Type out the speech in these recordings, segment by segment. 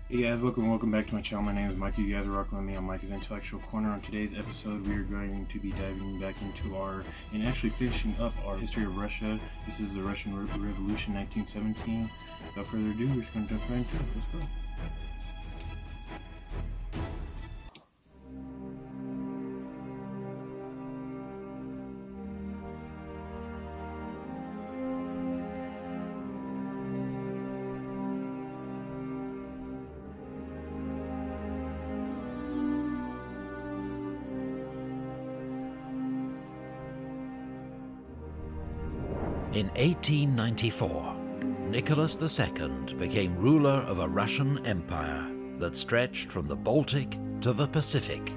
Hey guys, welcome back to my channel. My name is Mike. You guys are rocking with me on Mike's Intellectual Corner. On today's episode, we are going to be diving back into and actually finishing up our history of Russia. This is the Russian Revolution 1917. Without further ado, we're just going to jump right into it. Let's go. In 1894, Nicholas II became ruler of a Russian empire that stretched from the Baltic to the Pacific,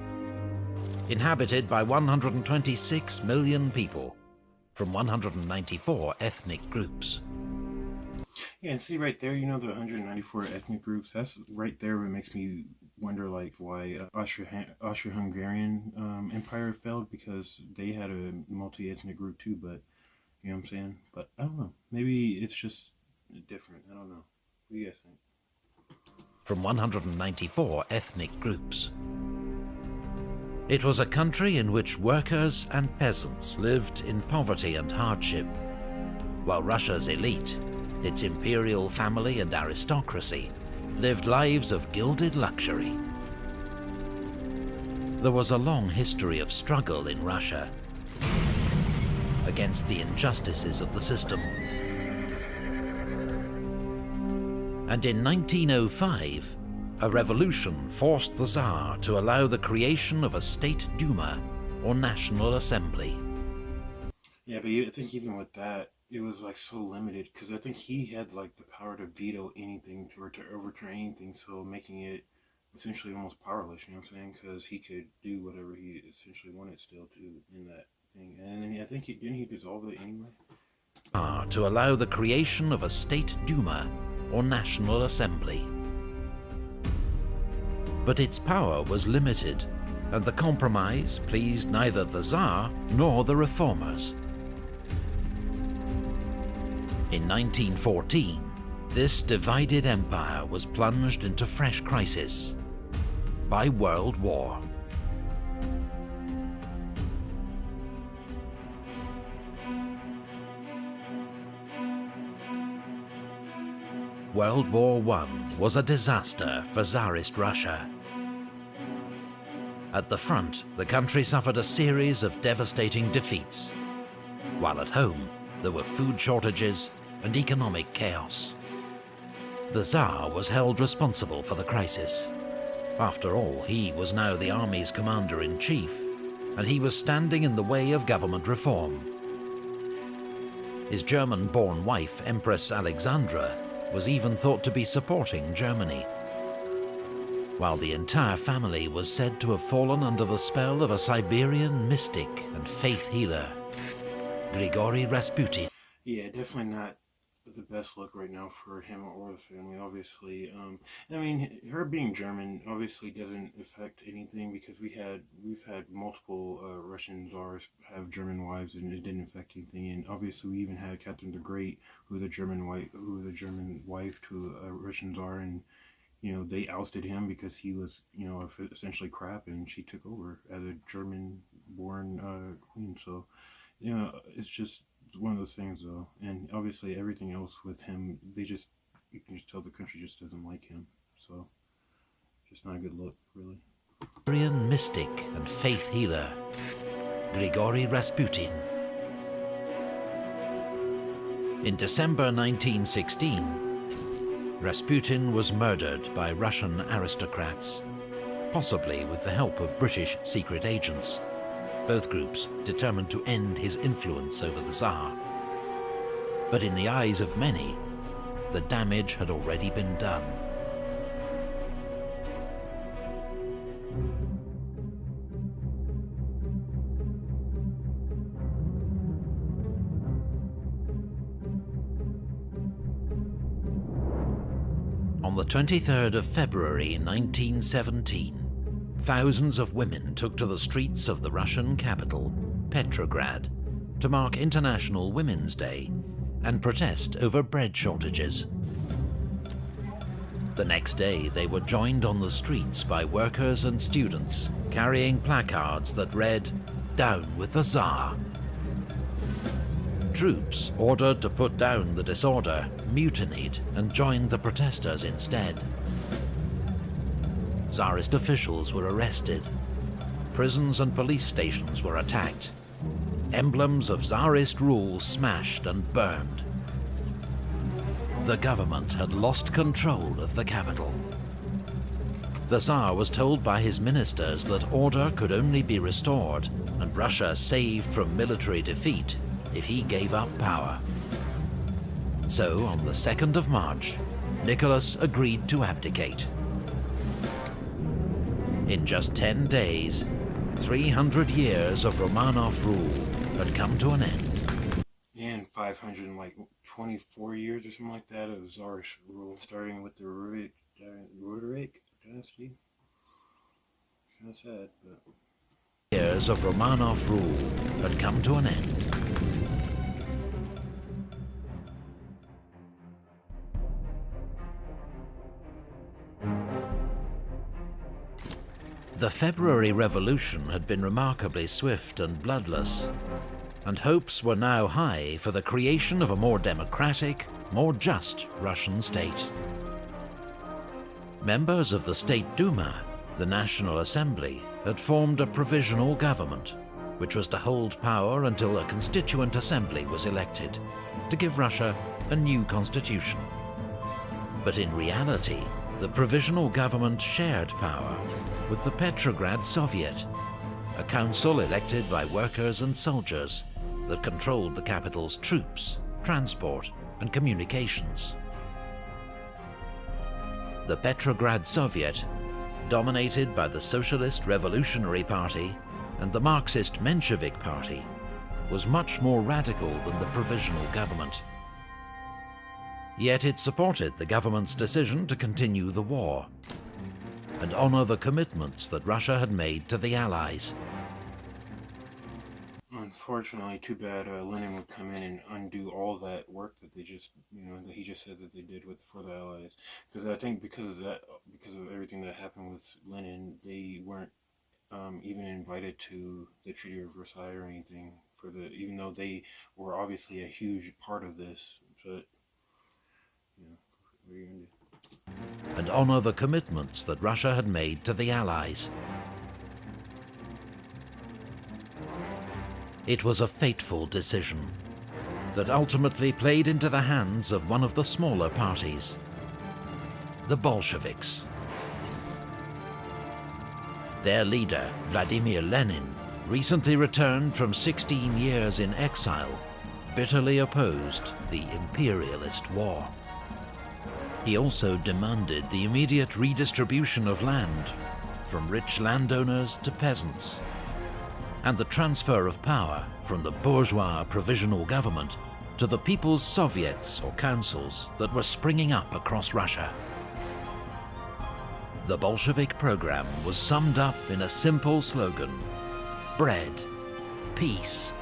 inhabited by 126 million people from 194 ethnic groups. Yeah, and see right there, the 194 ethnic groups, that's right there what makes me wonder, like, why Austro-Hungarian Empire failed, because they had a multi-ethnic group too, but you know what I'm saying? But I don't know. Maybe it's just different. I don't know. What do you guys think? From 194 ethnic groups. It was a country in which workers and peasants lived in poverty and hardship, while Russia's elite, its imperial family and aristocracy, lived lives of gilded luxury. There was a long history of struggle in Russia against the injustices of the system. And in 1905, a revolution forced the Tsar to allow the creation of a State Duma, or National Assembly. Yeah, but I think even with that, it was like so limited, because I think he had like the power to veto anything or to overturn anything, so making it essentially almost powerless, you know what I'm saying? Because he could do whatever he essentially wanted still to in that thing. And then I think didn't he dissolve it anyway? To allow the creation of a State Duma, or National Assembly. But its power was limited, and the compromise pleased neither the Tsar nor the reformers. In 1914, this divided empire was plunged into fresh crisis by World War. World War I was a disaster for Tsarist Russia. At the front, the country suffered a series of devastating defeats, while at home there were food shortages and economic chaos. The Tsar was held responsible for the crisis. After all, he was now the army's commander-in-chief, and he was standing in the way of government reform. His German-born wife, Empress Alexandra, was even thought to be supporting Germany, while the entire family was said to have fallen under the spell of a Siberian mystic and faith healer, Grigory Rasputin. Yeah, definitely not the best look right now for him or the family, obviously. I mean, her being German obviously doesn't affect anything, because we've had multiple Russian czars have German wives, and it didn't affect anything. And obviously, we even had Catherine the Great, who was a German wife to a Russian czar, and they ousted him because he was essentially crap, and she took over as a German-born queen. So it's just one of those things, though. And obviously everything else with him, you can just tell the country just doesn't like him. So just not a good look, really. Siberian mystic and faith healer, Grigory Rasputin. In December 1916, Rasputin was murdered by Russian aristocrats, possibly with the help of British secret agents, both groups determined to end his influence over the Tsar. But in the eyes of many, the damage had already been done. On the 23rd of February 1917, thousands of women took to the streets of the Russian capital, Petrograd, to mark International Women's Day and protest over bread shortages. The next day, they were joined on the streets by workers and students carrying placards that read, "Down with the Tsar." Troops ordered to put down the disorder mutinied and joined the protesters instead. Tsarist officials were arrested. Prisons and police stations were attacked. Emblems of Tsarist rule smashed and burned. The government had lost control of the capital. The Tsar was told by his ministers that order could only be restored and Russia saved from military defeat if he gave up power. So, on the 2nd of March, Nicholas agreed to abdicate. In just 10 days, 300 years of Romanov rule had come to an end. And 524 years or something like that of Tsarist rule, starting with the Rurik dynasty. Kind of sad, but... Years of Romanov rule had come to an end. The February Revolution had been remarkably swift and bloodless, and hopes were now high for the creation of a more democratic, more just Russian state. Members of the State Duma, the National Assembly, had formed a provisional government, which was to hold power until a constituent assembly was elected, to give Russia a new constitution. But in reality, the provisional government shared power with the Petrograd Soviet, a council elected by workers and soldiers that controlled the capital's troops, transport, and communications. The Petrograd Soviet, dominated by the Socialist Revolutionary Party and the Marxist Menshevik Party, was much more radical than the provisional government. Yet it supported the government's decision to continue the war and honor the commitments that Russia had made to the Allies. Unfortunately, too bad Lenin would come in and undo all that work that they just, that he just said that they did for the Allies. Because I think because of everything that happened with Lenin, they weren't even invited to the Treaty of Versailles or anything even though they were obviously a huge part of this. But what are you gonna do? And honor the commitments that Russia had made to the Allies. It was a fateful decision that ultimately played into the hands of one of the smaller parties, the Bolsheviks. Their leader, Vladimir Lenin, recently returned from 16 years in exile, bitterly opposed the imperialist war. He also demanded the immediate redistribution of land, from rich landowners to peasants, and the transfer of power from the bourgeois provisional government to the people's soviets or councils that were springing up across Russia. The Bolshevik program was summed up in a simple slogan: bread, peace,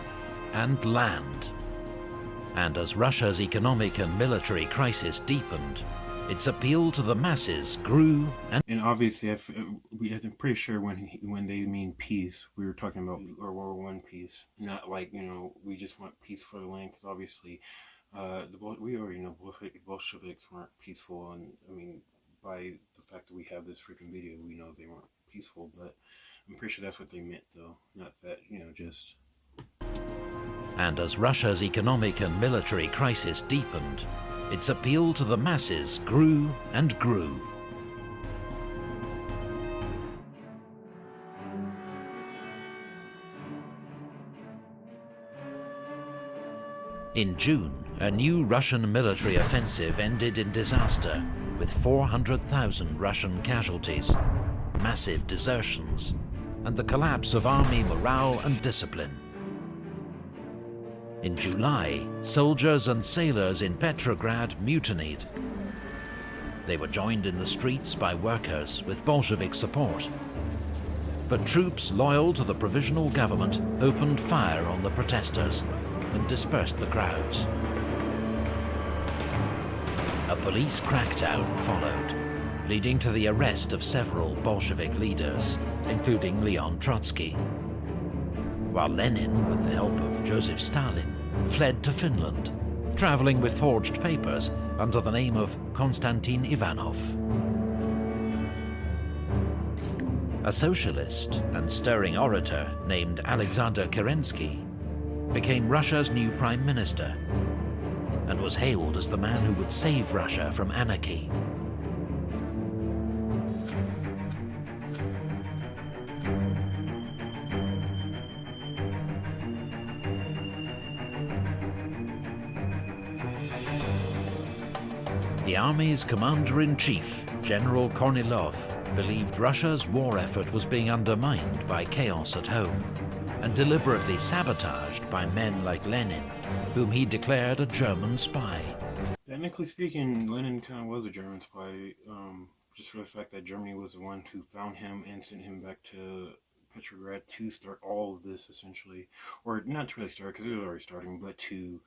and land. And as Russia's economic and military crisis deepened, its appeal to the masses grew and obviously, I'm pretty sure when they mean peace, we were talking about World War I peace, not like we just want peace for the land. Because obviously, we already know Bolsheviks weren't peaceful, and I mean by the fact that we have this freaking video, we know they weren't peaceful. But I'm pretty sure that's what they meant, though, not that just. And as Russia's economic and military crisis deepened, its appeal to the masses grew and grew. In June, a new Russian military offensive ended in disaster, with 400,000 Russian casualties, massive desertions, and the collapse of army morale and discipline. In July, soldiers and sailors in Petrograd mutinied. They were joined in the streets by workers with Bolshevik support. But troops loyal to the provisional government opened fire on the protesters and dispersed the crowds. A police crackdown followed. leading to the arrest of several Bolshevik leaders, including Leon Trotsky. While Lenin, with the help of Joseph Stalin, fled to Finland, traveling with forged papers under the name of Konstantin Ivanov. A socialist and stirring orator named Alexander Kerensky became Russia's new prime minister and was hailed as the man who would save Russia from anarchy. The army's commander-in-chief, General Kornilov, believed Russia's war effort was being undermined by chaos at home and deliberately sabotaged by men like Lenin, whom he declared a German spy. Technically speaking, Lenin kind of was a German spy, just for the fact that Germany was the one who found him and sent him back to Petrograd to start all of this, essentially. Or not to really start, because it was already starting, but to,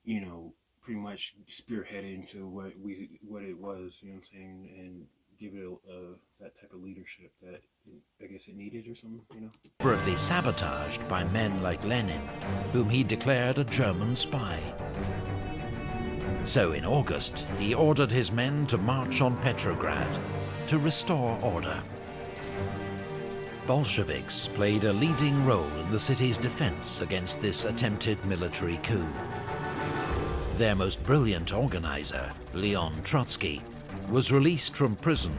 you know, pretty much spearhead it into what it was, you know what I'm saying, and give it that type of leadership that I guess it needed or something, you know. Deliberately sabotaged by men like Lenin, whom he declared a German spy. So in August, he ordered his men to march on Petrograd to restore order. Bolsheviks played a leading role in the city's defense against this attempted military coup. Their most brilliant organizer, Leon Trotsky, was released from prison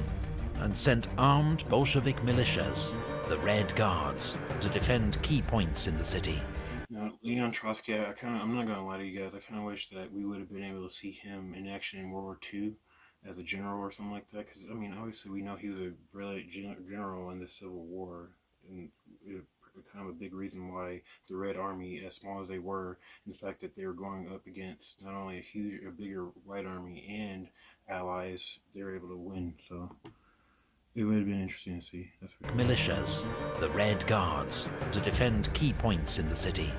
and sent armed Bolshevik militias, the Red Guards, to defend key points in the city. Now, Leon Trotsky, I'm not gonna lie to you guys, I kind of wish that we would have been able to see him in action in World War II as a general or something like that, because, I mean, obviously we know he was a brilliant general in the Civil War, and kind of a big reason why the Red Army, as small as they were, and the fact that they were going up against not only a bigger White Army and allies, they were able to win, so it would have been interesting to see. That's for sure. Militias, the Red Guards, to defend key points in the city.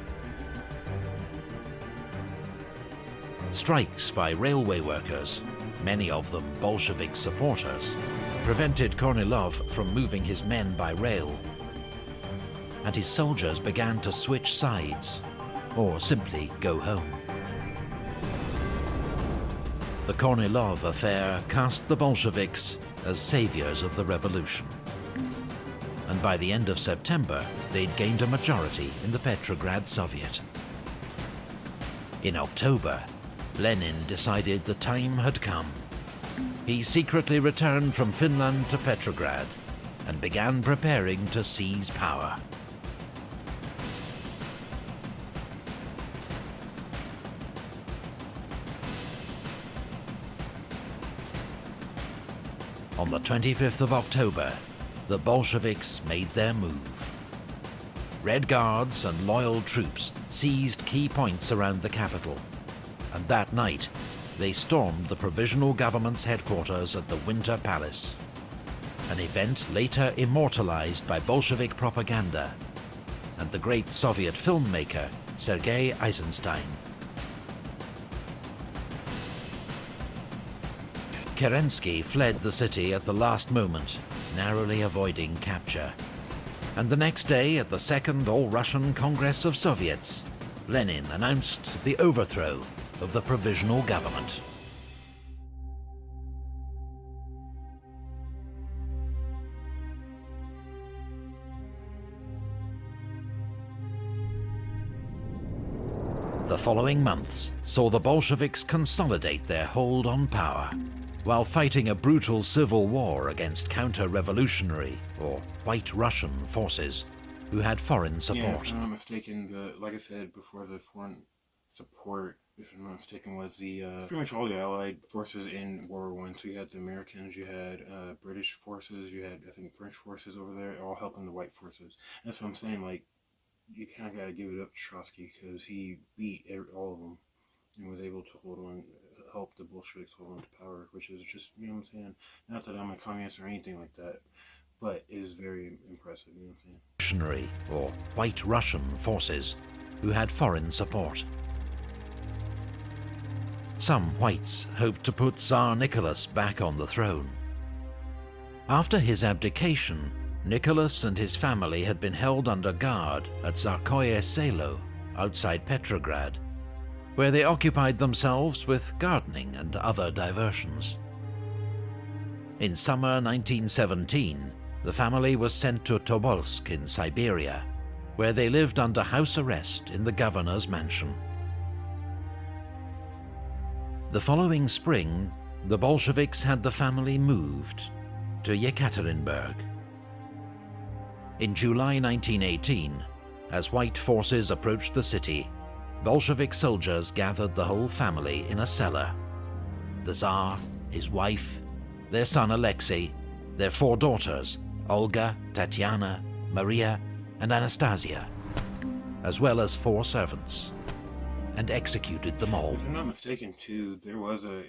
Strikes by railway workers, many of them Bolshevik supporters, prevented Kornilov from moving his men by rail, and his soldiers began to switch sides, or simply go home. The Kornilov affair cast the Bolsheviks as saviors of the revolution. And by the end of September, they'd gained a majority in the Petrograd Soviet. In October, Lenin decided the time had come. He secretly returned from Finland to Petrograd and began preparing to seize power. On the 25th of October, the Bolsheviks made their move. Red Guards and loyal troops seized key points around the capital, and that night they stormed the provisional government's headquarters at the Winter Palace, an event later immortalized by Bolshevik propaganda and the great Soviet filmmaker Sergei Eisenstein. Kerensky fled the city at the last moment, narrowly avoiding capture. And the next day, at the Second All-Russian Congress of Soviets, Lenin announced the overthrow of the provisional government. The following months saw the Bolsheviks consolidate their hold on power, while fighting a brutal civil war against counter-revolutionary, or White Russian, forces who had foreign support. Yeah, if I'm not mistaken, like I said before, the foreign support, if I'm not mistaken, was the pretty much all the Allied forces in World War I. So you had the Americans, you had British forces, you had, I think, French forces over there, all helping the white forces. That's what I'm saying, like, you kind of got to give it up to Trotsky, because he beat all of them and was able to help the Bolsheviks hold on to power, which is just, you know what I'm saying? Not that I'm a communist or anything like that, but it is very impressive, you know what I'm saying? Revolutionary, or White Russian, forces who had foreign support. Some whites hoped to put Tsar Nicholas back on the throne, After his abdication, Nicholas and his family had been held under guard at Tsarskoye Selo, outside Petrograd, where they occupied themselves with gardening and other diversions. In summer 1917, the family was sent to Tobolsk in Siberia, where they lived under house arrest in the governor's mansion. The following spring, the Bolsheviks had the family moved to Yekaterinburg. In July 1918, as white forces approached the city, Bolshevik soldiers gathered the whole family in a cellar. The Tsar, his wife, their son Alexei, their 4 daughters, Olga, Tatiana, Maria, and Anastasia, as well as 4 servants, and executed them all. If I'm not mistaken, too, there was a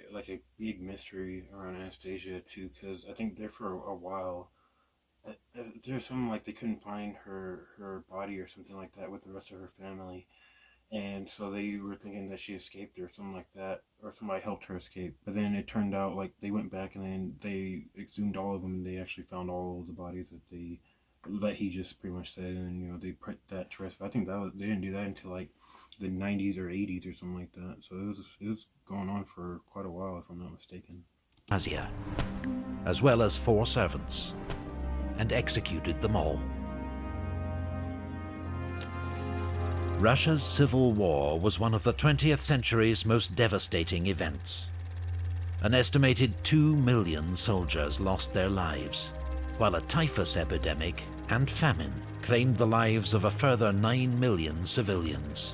big mystery around Anastasia too, because I think there for a while, there's something like they couldn't find her body or something like that with the rest of her family, and so they were thinking that she escaped or something like that, or somebody helped her escape. But then it turned out like they went back and then they exhumed all of them, and they actually found all of the bodies that he just pretty much said, and they put that to rest. But I think they didn't do that until like the 90s or 80s or something like that. So it was going on for quite a while, if I'm not mistaken. Asia, as well as 4 servants, and executed them all. Russia's Civil War was one of the 20th century's most devastating events. An estimated 2 million soldiers lost their lives, while a typhus epidemic and famine claimed the lives of a further 9 million civilians.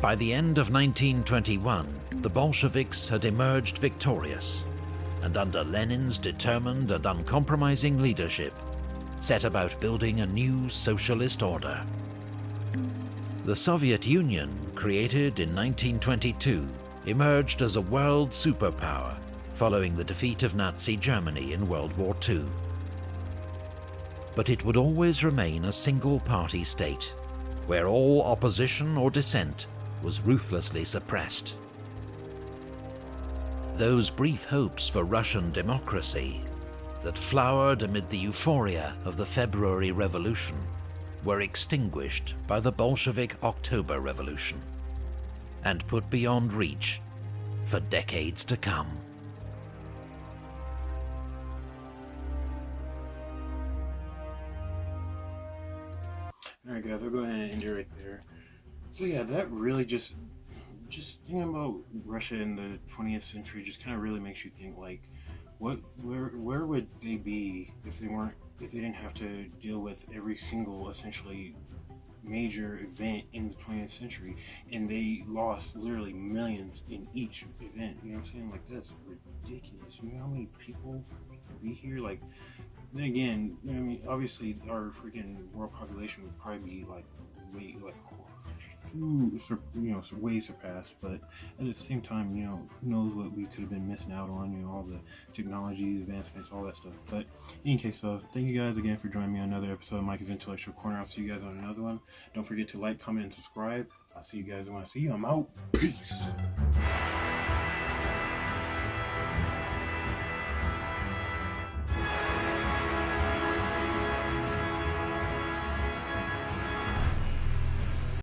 By the end of 1921, the Bolsheviks had emerged victorious, and under Lenin's determined and uncompromising leadership, set about building a new socialist order. The Soviet Union, created in 1922, emerged as a world superpower following the defeat of Nazi Germany in World War II. But it would always remain a single-party state, where all opposition or dissent was ruthlessly suppressed. Those brief hopes for Russian democracy that flowered amid the euphoria of the February Revolution were extinguished by the Bolshevik October Revolution and put beyond reach for decades to come. Alright guys, I'll go ahead and end it right there. So yeah, that really just thinking about Russia in the 20th century just kind of really makes you think, like, where would they be if they didn't have to deal with every single essentially major event in the 20th century, and they lost literally millions in each event. You know what I'm saying? Like, that's ridiculous. You know how many people would be here? Like, then again, you know what I mean, obviously our freaking world population would probably be like way way surpassed, but at the same time, who knows what we could have been missing out on, all the technology advancements, all that stuff. But in any case, thank you guys again for joining me on another episode of Mike's Intellectual Corner. I'll see you guys on another one. Don't forget to like, comment, and subscribe. I'll see you guys when I see you. I'm out. Peace.